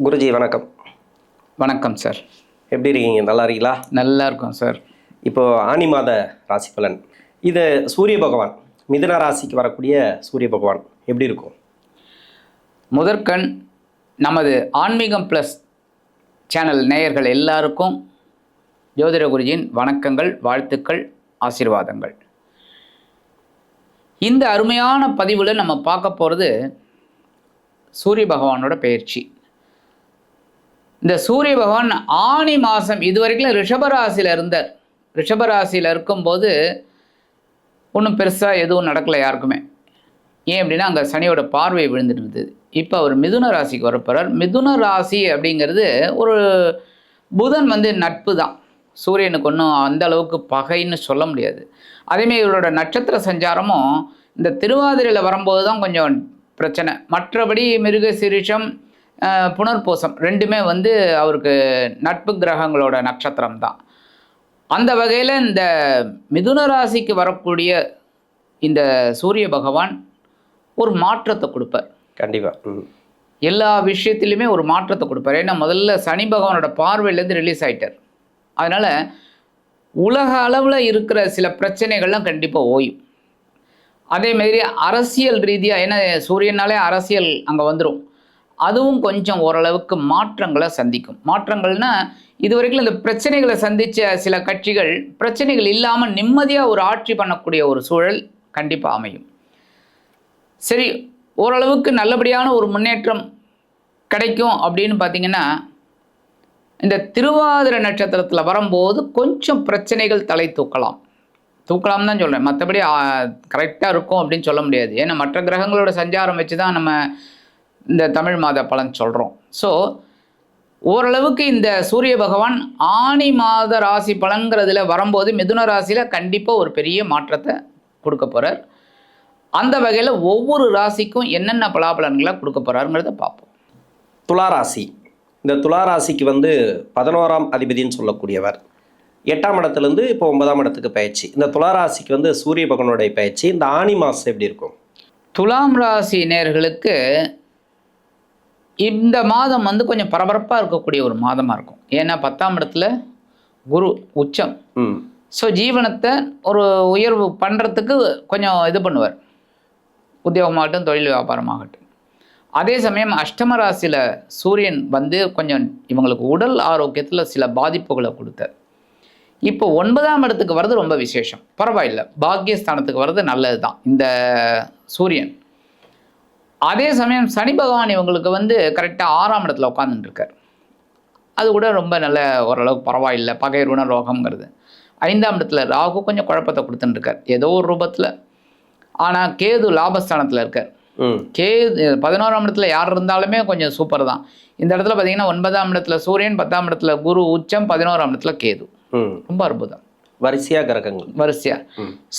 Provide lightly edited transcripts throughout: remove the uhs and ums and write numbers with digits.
குருஜி வணக்கம். வணக்கம் சார். எப்படி இருக்கீங்க? நல்லா இருக்கீங்களா? நல்லா இருக்கும் சார். இப்போ ஆனி மாத ராசி பலன், இது சூரிய பகவான் மிதுன ராசிக்கு வரக்கூடிய சூரிய பகவான் எப்படி இருக்கும்? முதற்கண் நமது ஆன்மீகம் ப்ளஸ் சேனல் நேயர்கள் எல்லாருக்கும் ஜோதிட குருஜியின் வணக்கங்கள், வாழ்த்துக்கள், ஆசீர்வாதங்கள். இந்த அருமையான பதிவில் நம்ம பார்க்க போகிறது சூரிய பகவானோட பெயர்ச்சி. இந்த சூரிய பகவான் ஆனி மாதம் இதுவரைக்கும் ரிஷபராசியில் இருந்தார். ரிஷபராசியில் இருக்கும்போது ஒன்றும் பெருசாக எதுவும் நடக்கலை யாருக்குமே. ஏன் அப்படின்னா அங்கே சனியோட பார்வை விழுந்துட்டு இருந்தது. இப்போ அவர் மிதுன ராசிக்கு வரப்போகிறார். மிதுன ராசி அப்படிங்கிறது ஒரு புதன் நட்பு தான். சூரியனுக்கு ஒன்றும் அந்த அளவுக்கு பகைன்னு சொல்ல முடியாது. அதேமாதிரி இவரோட நட்சத்திர சஞ்சாரமும் இந்த திருவாதிரையில் வரும்போது தான் கொஞ்சம் பிரச்சனை. மற்றபடி மிருகசீரிஷம், புனர்பூசம் ரெண்டுமே அவருக்கு நட்பு கிரகங்களோட நட்சத்திரம் தான். அந்த வகையில் இந்த மிதுன ராசிக்கு வரக்கூடிய இந்த சூரிய பகவான் ஒரு மாற்றத்தை கொடுப்பார். கண்டிப்பாக எல்லா விஷயத்திலுமே ஒரு மாற்றத்தை கொடுப்பார். ஏன்னா முதல்ல சனி பகவானோட பார்வையிலேருந்து ரிலீஸ் ஆகிட்டார். அதனால் உலக அளவில் இருக்கிற சில பிரச்சனைகள்லாம் கண்டிப்பாக ஓயும். அதேமாதிரி அரசியல் ரீதியாக, ஏன்னா சூரியனாலே அரசியல் அங்கே வந்துடும், அதுவும் கொஞ்சம் ஓரளவுக்கு மாற்றங்களை சந்திக்கும். மாற்றங்கள்னால் இதுவரைக்கும் இந்த பிரச்சனைகளை சந்தித்த சில கட்சிகள் பிரச்சனைகள் இல்லாமல் நிம்மதியாக ஒரு ஆட்சி பண்ணக்கூடிய ஒரு சூழல் கண்டிப்பாக அமையும். சரி, ஓரளவுக்கு நல்லபடியான ஒரு முன்னேற்றம் கிடைக்கும் அப்படின்னு பார்த்திங்கன்னா, இந்த திருவாதிரை நட்சத்திரத்தில் வரும்போது கொஞ்சம் பிரச்சனைகள் தலை தூக்கலாம் தான் சொல்கிறேன். மற்றபடி கரெக்டாக இருக்கும் அப்படின்னு சொல்ல முடியாது. ஏன்னா மற்ற கிரகங்களோட சஞ்சாரம் வச்சு தான் நம்ம இந்த தமிழ் மாத பலன் சொல்கிறோம். ஸோ ஓரளவுக்கு இந்த சூரிய பகவான் ஆனி மாத ராசி பலன்கிறதுல வரும்போது மிதுன ராசியில் கண்டிப்பாக ஒரு பெரிய மாற்றத்தை கொடுக்க போகிறார். அந்த வகையில் ஒவ்வொரு ராசிக்கும் என்னென்ன பலாபலன்களை கொடுக்க போகிறாருங்கிறத பார்ப்போம். துளாராசி, இந்த துளாராசிக்கு 11ஆம் அதிபதினு சொல்லக்கூடியவர் 8ஆம் இடத்துலேருந்து இப்போ 9ஆம் இடத்துக்கு பயிற்சி. இந்த துளாராசிக்கு சூரிய பகவானுடைய பயிற்சி இந்த ஆனி மாதம் எப்படி இருக்கும்? துலாம் ராசி நேயர்களுக்கு இந்த மாதம் கொஞ்சம் பரபரப்பாக இருக்கக்கூடிய ஒரு மாதமாக இருக்கும். ஏன்னா 10ஆம் இடத்துல குரு உச்சம். ஸோ ஜீவனத்தை ஒரு உயர்வு பண்ணுறதுக்கு கொஞ்சம் இது பண்ணுவார், உத்தியோகமாகட்டும் தொழில் வியாபாரமாகட்டும். அதே சமயம் அஷ்டம ராசியில் சூரியன் கொஞ்சம் இவங்களுக்கு உடல் ஆரோக்கியத்தில் சில பாதிப்புகளை கொடுத்தார். இப்போ 9ஆம் இடத்துக்கு வர்றது ரொம்ப விசேஷம், பரவாயில்லை. பாக்கியஸ்தானத்துக்கு வர்றது நல்லது தான் இந்த சூரியன். அதே சமயம் சனி பகவான் இவங்களுக்கு கரெக்டாக 6ஆம் இடத்துல உட்காந்துட்டுருக்கார். அது கூட ரொம்ப நல்ல ஓரளவுக்கு பரவாயில்லை. பகை ருண ரோகம்ங்கிறது. 5ஆம் இடத்துல ராகு கொஞ்சம் குழப்பத்தை கொடுத்துட்டுருக்கார் ஏதோ ஒரு ரூபத்தில். ஆனால் கேது லாபஸ்தானத்தில் இருக்கார். கேது 11ஆம் இடத்துல யார் இருந்தாலுமே கொஞ்சம் சூப்பர் தான். இந்த இடத்துல பார்த்தீங்கன்னா 9ஆம் இடத்துல சூரியன், 10ஆம் இடத்துல குரு உச்சம், 11ஆம் இடத்துல கேது. ரொம்ப அற்புதம். வரிசையா கிரகங்கள் வரிசையா.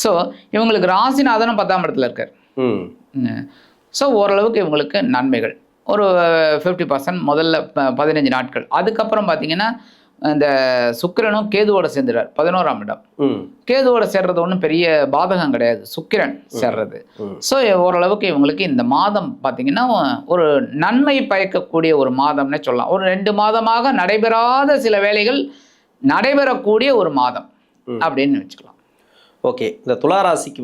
ஸோ இவங்களுக்கு ராசிநாதனும் 10ஆம் இடத்துல இருக்கார். ஸோ ஓரளவுக்கு இவங்களுக்கு நன்மைகள் ஒரு 50% முதல்ல 15 நாட்கள். அதுக்கப்புறம் பார்த்தீங்கன்னா இந்த சுக்கிரனும் கேதுவோட சேர்ந்துறார் 11ஆம் இடம். கேதுவோட சேர்றது ஒன்றும் பெரிய பாதகம் கிடையாது, சுக்கிரன் சேர்றது. ஸோ ஓரளவுக்கு இவங்களுக்கு இந்த மாதம் பார்த்தீங்கன்னா ஒரு நன்மை பயக்கக்கூடிய ஒரு மாதம்னே சொல்லலாம். ஒரு 2 மாதமாக நடைபெறாத சில வேலைகள் நடைபெறக்கூடிய ஒரு மாதம் அப்படின்னு வச்சுக்கலாம். ஓகே, இந்த துளாராசிக்கு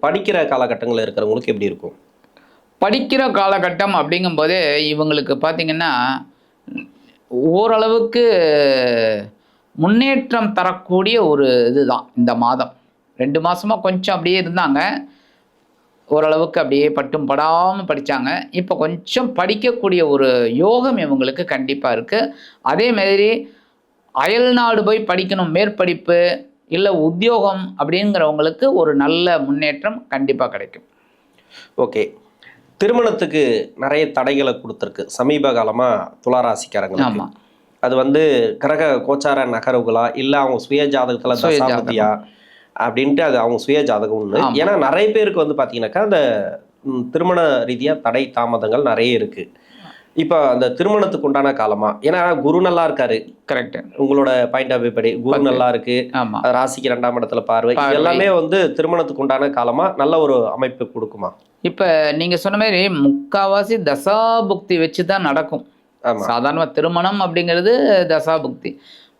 படிக்கிற காலகட்டங்களில் இருக்கிறவங்களுக்கு எப்படி இருக்கும்? படிக்கிற காலகட்டம் அப்படிங்கும்போதே இவங்களுக்கு பார்த்திங்கன்னா ஓரளவுக்கு முன்னேற்றம் தரக்கூடிய ஒரு இதுதான் இந்த மாதம். 2 மாதமாக கொஞ்சம் அப்படியே இருந்தாங்க, ஓரளவுக்கு அப்படியே பட்டும் படாமல் படித்தாங்க. இப்போ கொஞ்சம் படிக்கக்கூடிய ஒரு யோகம் இவங்களுக்கு கண்டிப்பாக இருக்குது. அதே மாதிரி அயல்நாடு போய் படிக்கணும், மேற்படிப்பு இல்லை உத்தியோகம் அப்படிங்கிறவங்களுக்கு ஒரு நல்ல முன்னேற்றம் கண்டிப்பாக கிடைக்கும். ஓகே, திருமணத்துக்கு நிறைய தடைகளை கொடுத்துருக்கு சமீப காலமாக துளாராசிக்காரங்க. ஆமாம், அது கிரக கோச்சார நகர்வுகளா இல்லை அவங்க சுய ஜாதகத்தில் தசாபதியா அப்படின்ட்டு அது அவங்க சுய ஜாதகம் ஒன்று. ஏன்னா நிறைய பேருக்கு பார்த்தீங்கன்னாக்கா அந்த திருமண ரீதியாக தடை தாமதங்கள் நிறைய இருக்குது. இப்போ அந்த திருமணத்துக்கு உண்டான காலமா, ஏன்னா குரு நல்லா இருக்காரு, கரெக்ட், உங்களோட பாயிண்ட் ஆஃப் வியூ படி குரு நல்லா இருக்கு, ராசிக்கு 2ஆம் இடத்துல பார்வை, எல்லாமே திருமணத்துக்கு உண்டான காலமா நல்ல ஒரு அமைப்பு கொடுக்குமா? இப்போ நீங்கள் சொன்ன மாதிரி முக்கால்வாசி தசாபுக்தி வச்சு தான் நடக்கும். சாதாரண திருமணம் அப்படிங்கிறது தசாபுக்தி.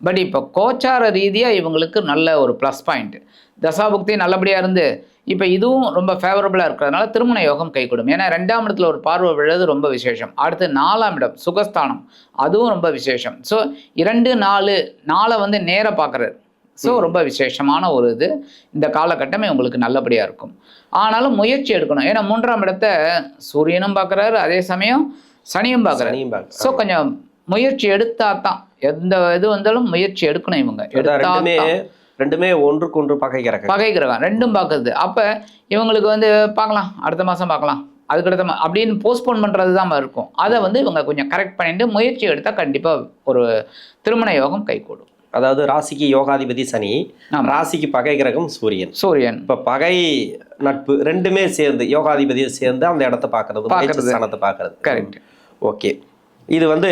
பட் இப்போ கோச்சார ரீதியாக இவங்களுக்கு நல்ல ஒரு ப்ளஸ் பாயிண்ட். தசாபுக்தி நல்லபடியாக இருந்து இப்போ இதுவும் ரொம்ப ஃபேவரபுளாக இருக்கிறதுனால திருமண யோகம் கைகூடும். ஏன்னா 2ஆம் இடத்துல ஒரு பார்வை விழுறது ரொம்ப விசேஷம். அடுத்து 4ஆம் இடம் சுகஸ்தானம், அதுவும் ரொம்ப விசேஷம். ஸோ 2, 4 வந்து நேர பார்க்குறது. ஸோ ரொம்ப விசேஷமான ஒரு இது. இந்த காலகட்டமே உங்களுக்கு நல்லபடியாக இருக்கும். ஆனாலும் முயற்சி எடுக்கணும். ஏன்னா 3ஆம் இடத்தை சூரியனும் பார்க்குறாரு, அதே சமயம் சனியும் பார்க்குறாரு. ஸோ கொஞ்சம் முயற்சி எடுத்தா தான் எந்த இது வந்தாலும் முயற்சி எடுக்கணும். இவங்க ரெண்டுமே ஒன்றுக்கு ஒன்று பகை கிரகம் ரெண்டும் பார்க்குறது. அப்போ இவங்களுக்கு வந்து பார்க்கலாம், அடுத்த மாதம் பார்க்கலாம், அதுக்கடுத்த அப்படின்னு போஸ்ட்போன் பண்ணுறது தான் இருக்கும். அதை வந்து இவங்க கொஞ்சம் கரெக்ட் பண்ணிட்டு முயற்சி எடுத்தால் கண்டிப்பாக ஒரு திருமண யோகம் கைகூடும். அதாவது ராசிக்கு யோகாதிபதி சனி, ராசிக்கு பகை கிரகம் சூரியன். இப்போ பகை நட்பு ரெண்டுமே சேர்ந்து யோகாதிபதியை சேர்ந்து அந்த இடத்த பார்க்கறது, ஸ்தானத்தை பார்க்கறது. கரெக்ட். ஓகே. இது வந்து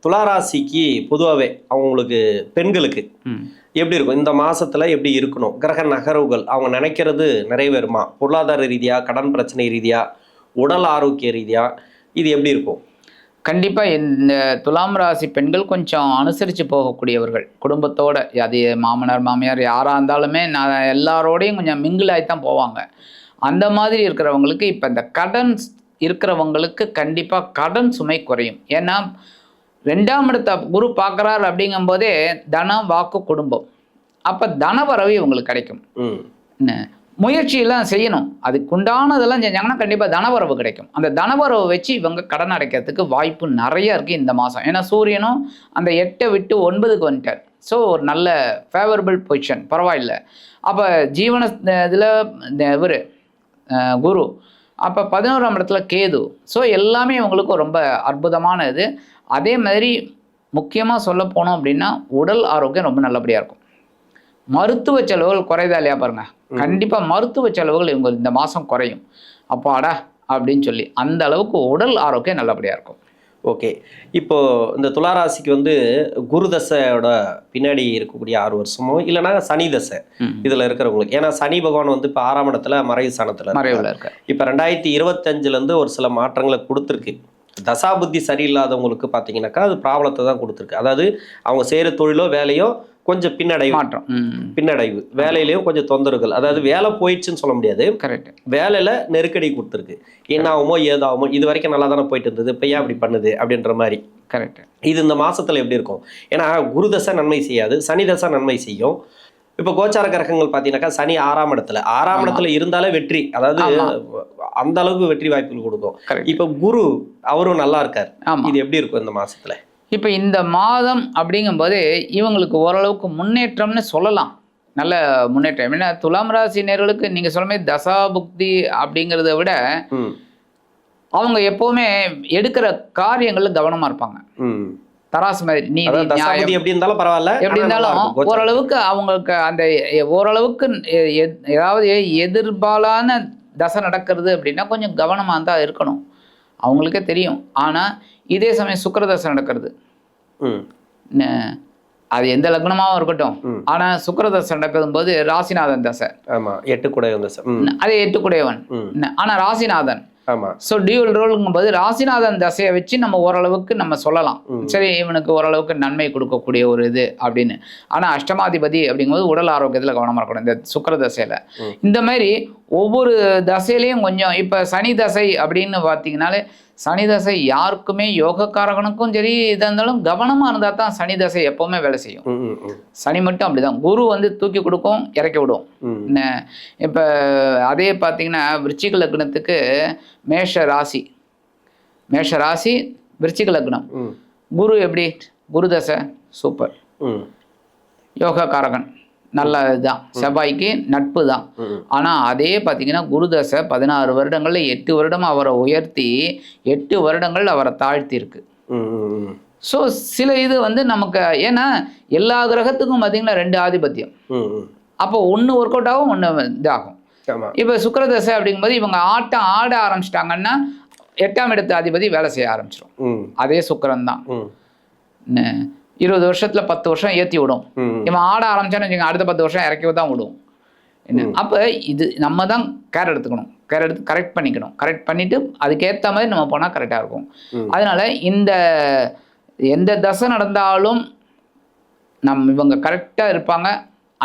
துளாராசிக்கு பொதுவாகவே அவங்களுக்கு பெண்களுக்கு எப்படி இருக்கும், இந்த மாசத்துல எப்படி இருக்கணும், கிரக நகர்வுகள் அவங்க நினைக்கிறது நிறைவேறுமா, பொருளாதார ரீதியா, கடன் பிரச்சனை ரீதியா, உடல் ஆரோக்கிய ரீதியா இது எப்படி இருக்கும்? கண்டிப்பாக இந்த துலாம் ராசி பெண்கள் கொஞ்சம் அனுசரித்து போகக்கூடியவர்கள். குடும்பத்தோட, அது மாமனார் மாமியார் யாராக இருந்தாலுமே நான் எல்லாரோடையும் கொஞ்சம் மிங்கிளாகி தான் போவாங்க. அந்த மாதிரி இருக்கிறவங்களுக்கு இப்போ இந்த கடன் இருக்கிறவங்களுக்கு கண்டிப்பாக கடன் சுமை குறையும். ஏன்னா 2ஆம் இடத்தை குரு பார்க்குறாரு அப்படிங்கும்போதே தனம், வாக்கு, குடும்பம். அப்போ தனவரவு இவங்களுக்கு கிடைக்கும். முயற்சியெல்லாம் செய்யணும், அதுக்குண்டானதெல்லாம் செஞ்சாங்கன்னா கண்டிப்பாக தனவரவு கிடைக்கும். அந்த தனவரவை வச்சு இவங்க கடன் அடைக்கிறதுக்கு வாய்ப்பு நிறைய இருக்குது இந்த மாதம். ஏன்னா சூரியனும் அந்த 8 விட்டு 9க்கு வந்துட்டார். ஸோ ஒரு நல்ல ஃபேவரபிள் பொசிஷன், பரவாயில்லை. அப்போ ஜீவன இதில் இவர் குரு, அப்போ 11ஆம் இடத்துல கேது. ஸோ எல்லாமே இவங்களுக்கு ரொம்ப அற்புதமான இது. அதே மாதிரி முக்கியமாக சொல்ல போனோம் அப்படின்னா உடல் ஆரோக்கியம் ரொம்ப நல்லபடியாக இருக்கும். மருத்துவ செலவுகள் குறைதா இல்லையா பாருங்க. கண்டிப்பாக மருத்துவ செலவுகள் இவங்க இந்த மாதம் குறையும். அப்பாடா அப்படின்னு சொல்லி அந்த அளவுக்கு உடல் ஆரோக்கியம் நல்லபடியாக இருக்கும். ஓகே. இப்போ இந்த துளாராசிக்கு வந்து குரு தசையோட பின்னாடி இருக்கக்கூடிய 6 வருஷமோ இல்லைன்னா சனி தசை இதில் இருக்கிறவங்களுக்கு, ஏன்னா சனி பகவான் வந்து இப்போ 6ஆம் இடத்துல மறைவு ஸ்தானத்தில் இருக்கு. இப்போ 2025 ஒரு சில மாற்றங்களை கொடுத்துருக்கு. தசாபுத்தி சரியில்லாதவங்களுக்கு பார்த்தீங்கன்னாக்கா அது ப்ராப்ளத்தை தான் கொடுத்துருக்கு. அதாவது அவங்க செய்கிற தொழிலோ வேலையோ கொஞ்சம் பின்னடைவு, வேலையிலையும் கொஞ்சம் தொந்தரவுகள். அதாவது வேலை போயிடுச்சுன்னு சொல்ல முடியாது, கரெக்ட், வேலையில நெருக்கடி கொடுத்துருக்கு. என்ன ஆகுமோ ஏதாகுமோ, இது வரைக்கும் நல்லா தானே போயிட்டு இருந்தது, இப்போ ஏன் அப்படி பண்ணுது அப்படின்ற மாதிரி. கரெக்ட். இது இந்த மாசத்துல எப்படி இருக்கும்? ஏன்னா குரு தசை நன்மை செய்யாது, சனி தசை நன்மை செய்யும். இப்போ கோச்சார கிரகங்கள் பார்த்தீங்கன்னாக்கா சனி 6ஆம் இடத்துல இருந்தாலே வெற்றி, அதாவது அந்த அளவுக்கு வெற்றி வாய்ப்புகள் கொடுக்கும். இப்போ குரு அவரும் நல்லா இருக்கார், இது எப்படி இருக்கும் இந்த மாசத்துல? இப்போ இந்த மாதம் அப்படிங்கும்போது இவங்களுக்கு ஓரளவுக்கு முன்னேற்றம்னு சொல்லலாம், நல்ல முன்னேற்றம். ஏன்னா துலாம் ராசினர்களுக்கு நீங்கள் சொல்ல மாதிரி தசாபுக்தி அப்படிங்கிறத விட அவங்க எப்போவுமே எடுக்கிற காரியங்களில் கவனமாக இருப்பாங்க. தராசு மாதிரி நீதி நியாயம் எப்படி இருந்தாலும் பரவாயில்ல, எப்படி இருந்தாலும் ஓரளவுக்கு அவங்களுக்கு அந்த ஓரளவுக்கு ஏதாவது எதிர்பாலான தசை நடக்கிறது அப்படின்னா கொஞ்சம் கவனமாக தான் இருக்கணும், அவங்களுக்கே தெரியும். ஆனால் இதே சமயம் சுக்கிரதசை நடக்கிறது, அது எந்த லக்னமாகவும் இருக்கட்டும், ஆனால் சுக்கிரதசை நடக்கும் போது ராசிநாதன் தசை, 8 குடையவன் தசை, அதே 8 குடையவன், ஆனால் ராசிநாதன். ஸோ டியூவல் ரோலுங்கும் போது ராசிநாதன் தசையை வச்சு நம்ம ஓரளவுக்கு நம்ம சொல்லலாம், சரி இவனுக்கு ஓரளவுக்கு நன்மை கொடுக்கக்கூடிய ஒரு இது அப்படின்னு. ஆனால் அஷ்டமாதிபதி அப்படிங்கும்போது உடல் ஆரோக்கியத்தில் கவனமாக இருக்கணும் இந்த சுக்கிர தசையில். இந்த மாதிரி ஒவ்வொரு தசையிலையும் கொஞ்சம், இப்போ சனி தசை அப்படின்னு பார்த்தீங்கன்னாலே சனி தசை யாருக்குமே யோகக்காரகனுக்கும் சரி இதாக இருந்தாலும் கவனமாக இருந்தால் தான் சனி தசை எப்போவுமே வேலை செய்யும். சனி மட்டும் அப்படிதான், குரு வந்து தூக்கி கொடுக்கும், இறக்கி விடும். இப்போ அதே பார்த்தீங்கன்னா விருச்சிக லக்னத்துக்கு மேஷ ராசி விருச்சிக லக்னம், குரு எப்படி, குரு தசை சூப்பர், யோகக்காரகன் நல்ல இதுதான், செவ்வாய்க்கு நட்பு தான். ஆனால் அதே பார்த்தீங்கன்னா குரு தசை 16 வருடங்களில் 8 வருடம் அவரை உயர்த்தி 8 வருடங்கள் அவரை தாழ்த்தி இருக்கு. ஸோ சில இது வந்து நமக்கு, ஏன்னா எல்லா கிரகத்துக்கும் பார்த்தீங்கன்னா 2 ஆதிபத்தியம், அப்போ ஒன்று ஒர்க் அவுட் ஆகும், ஒன்று இதாகும். இப்போ சுக்கிரதசை அப்படிங்கும்போது இவங்க ஆட ஆரம்பிச்சிட்டாங்கன்னா 8ஆம் இடத்து அதிபதி வேலை செய்ய ஆரம்பிச்சிடும். அதே சுக்கிரன் தான் 20 வருஷத்துல 10 வருஷம் ஏற்றி விடும். இவன் ஆட ஆரம்பிச்சான்னு வச்சுக்கோங்க, அடுத்த 10 வருஷம் இறக்கி தான் விடுவோம். என்ன அப்போ இது நம்ம தான் கேர் எடுத்துக்கணும், கேர் எடுத்து கரெக்ட் பண்ணிக்கணும். கரெக்ட் பண்ணிட்டு அதுக்கேற்ற மாதிரி நம்ம போனால் கரெக்டாக இருக்கும். அதனால இந்த எந்த தசை நடந்தாலும் இவங்க கரெக்டாக இருப்பாங்க.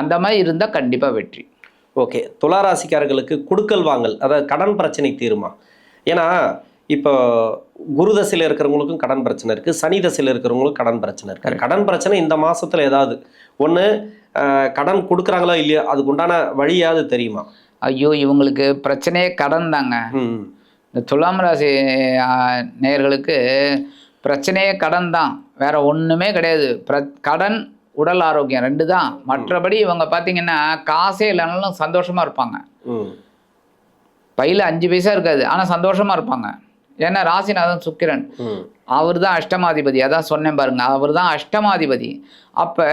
அந்த மாதிரி இருந்தால் கண்டிப்பாக வெற்றி. ஓகே, துளாராசிக்காரர்களுக்கு குடுக்கல் வாங்கல், அதாவது கடன் பிரச்சனை தீருமா? ஏன்னா இப்போ குரு தசையில் இருக்கிறவங்களுக்கும் கடன் பிரச்சனை இருக்குது, சனி தசையில் இருக்கிறவங்களுக்கும் கடன் பிரச்சனை இருக்குது. கடன் பிரச்சனை இந்த மாதத்தில் ஏதாவது ஒன்று கடன் கொடுக்குறாங்களா இல்லையா, அதுக்கு உண்டான வழியாவது தெரியுமா? ஐயோ, இவங்களுக்கு பிரச்சனையே கடன் தாங்க. இந்த துலாம் ராசி நேயர்களுக்கு பிரச்சனையே கடன் தான், வேற ஒன்றுமே கிடையாது. கடன், உடல் ஆரோக்கியம் 2 தான். மற்றபடி இவங்க பார்த்தீங்கன்னா காசே இல்லைனாலும் சந்தோஷமாக இருப்பாங்க. பையில் 5 பைசா இருக்காது, ஆனால் சந்தோஷமாக இருப்பாங்க. ஏன்னா ராசிநாதன் சுக்கிரன், அவர் தான் அஷ்டமாதிபதி. அதான் சொன்னேன் பாருங்க, அவர் தான் அஷ்டமாதிபதி. அப்போ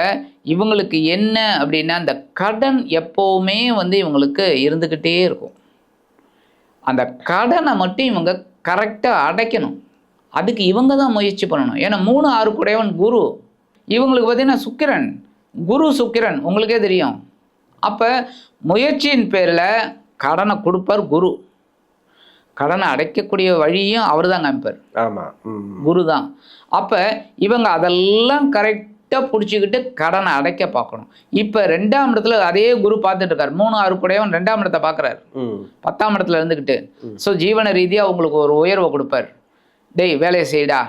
இவங்களுக்கு என்ன அப்படின்னா, அந்த கடன் எப்போவுமே இவங்களுக்கு இருந்துக்கிட்டே இருக்கும். அந்த கடனை மட்டும் இவங்க கரெக்டாக அடைக்கணும். அதுக்கு இவங்க தான் முயற்சி பண்ணணும். ஏன்னா 3, 6 கூடையவன் குரு. இவங்களுக்கு பார்த்தீங்கன்னா சுக்கிரன், குரு சுக்கிரன் உங்களுக்கே தெரியும். அப்போ முயற்சியின் பேரில் கடனை கொடுப்பார் குரு. கடனை அடைக்கக்கூடிய வழியும் அவர் தான் காமிப்பார். ஆமாம், குரு தான். அப்போ இவங்க அதெல்லாம் கரெக்டாக பிடிச்சிக்கிட்டு கடனை அடைக்க பார்க்கணும். இப்போ 2ஆம் இடத்துல அதே குரு பார்த்துட்டு இருக்கார். 3, 6 கூடையவன் 2ஆம் இடத்தை பார்க்குறாரு, 10ஆம் இடத்துல இருந்துக்கிட்டு. ஸோ ஜீவன ரீதியாக உங்களுக்கு ஒரு உயர்வை கொடுப்பார். டேய் வேலையை செய்டா,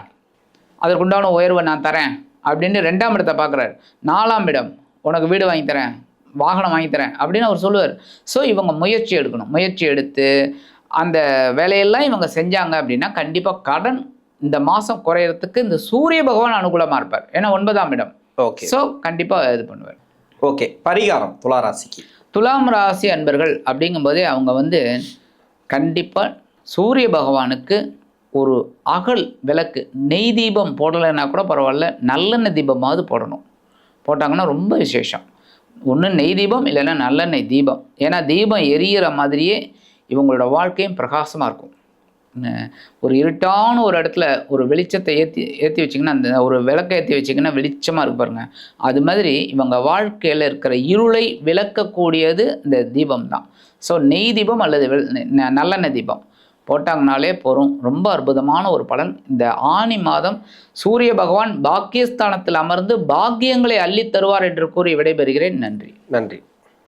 அதற்குண்டான உயர்வை நான் தரேன் அப்படின்னு 2ஆம் இடத்தை பார்க்குறாரு. 4ஆம் இடம், உனக்கு வீடு வாங்கி தரேன், வாகனம் வாங்கி தரேன் அப்படின்னு அவர் சொல்லுவார். ஸோ இவங்க முயற்சி எடுக்கணும். முயற்சி எடுத்து அந்த வேலையெல்லாம் இவங்க செஞ்சாங்க அப்படின்னா கண்டிப்பாக கடன் இந்த மாதம் குறையிறதுக்கு இந்த சூரிய பகவான் அனுகூலமாக இருப்பார். ஏன்னா 9ஆம் இடம். ஓகே, ஸோ கண்டிப்பாக இது பண்ணுவார். ஓகே, பரிகாரம் துளாராசிக்கு. துலாம் ராசி அன்பர்கள் அப்படிங்கும்போதே அவங்க கண்டிப்பாக சூரிய பகவானுக்கு ஒரு அகல் விளக்கு, நெய் தீபம் போடலைன்னா கூட பரவாயில்ல, நல்லெண்ணெய் தீபமாவது போடணும். போட்டாங்கன்னா ரொம்ப விசேஷம். ஒன்று நெய் தீபம், இல்லைன்னா நல்லெண்ணெய் தீபம். ஏன்னா தீபம் எரியிற மாதிரியே இவங்களோட வாழ்க்கையும் பிரகாசமாக இருக்கும். ஒரு இருட்டான ஒரு இடத்துல ஒரு வெளிச்சத்தை ஏற்றி வச்சிங்கன்னா, அந்த ஒரு விளக்கை ஏற்றி வச்சிங்கன்னா வெளிச்சமாக இருக்கு பாருங்க. அது மாதிரி இவங்க வாழ்க்கையில் இருக்கிற இருளை விளக்கக்கூடியது இந்த தீபம் தான். ஸோ நெய் தீபம் அல்லது நல்லெண்ணெய் தீபம் போட்டாங்கனாலே போகிறோம். ரொம்ப அற்புதமான ஒரு பலன். இந்த ஆனி மாதம் சூரிய பகவான் பாக்கியஸ்தானத்தில் அமர்ந்து பாக்கியங்களை அள்ளித் தருவார் என்று கூறி விடைபெறுகிறேன். நன்றி. நன்றி.